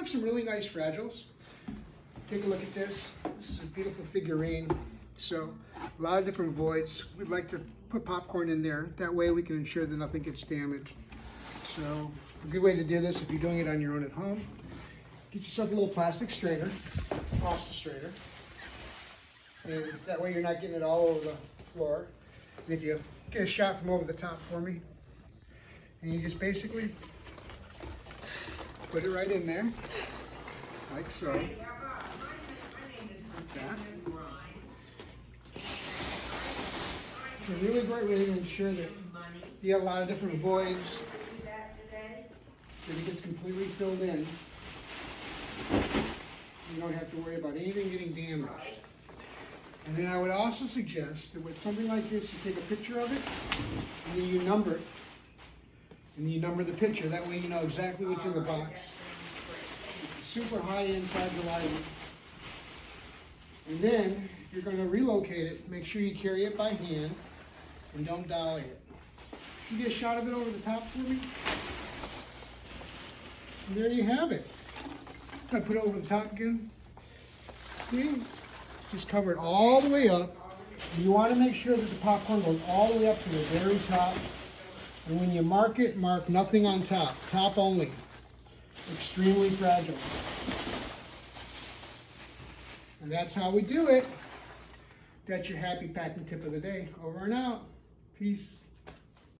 have some really nice fragiles. Take a look at this. This is a beautiful figurine. So a lot of different voids. We'd like to put popcorn in there. That way we can ensure that nothing gets damaged. So a good way to do this, if you're doing it on your own at home, get yourself a little plastic strainer, pasta strainer. And that way you're not getting it all over the floor. And if you get a shot from over the top for me, and you just basically put it right in there, like so. Like that. It's a really great way to ensure that you have a lot of different voids, that it gets completely filled in. You don't have to worry about anything getting damaged. And then I would also suggest that with something like this, you take a picture of it, and then you number it. And you number the picture. That way you know exactly what's in the box. It's a super high-end fragile item. And then, if you're going to relocate it, make sure you carry it by hand and don't dolly it. You get a shot of it over the top for me? And there you have it. I put it over the top again. See? Just cover it all the way up. And you want to make sure that the popcorn goes all the way up to the very top. And when you mark it, mark nothing on top. Top only. Extremely fragile. And that's how we do it. That's your happy packing tip of the day. Over and out. Peace.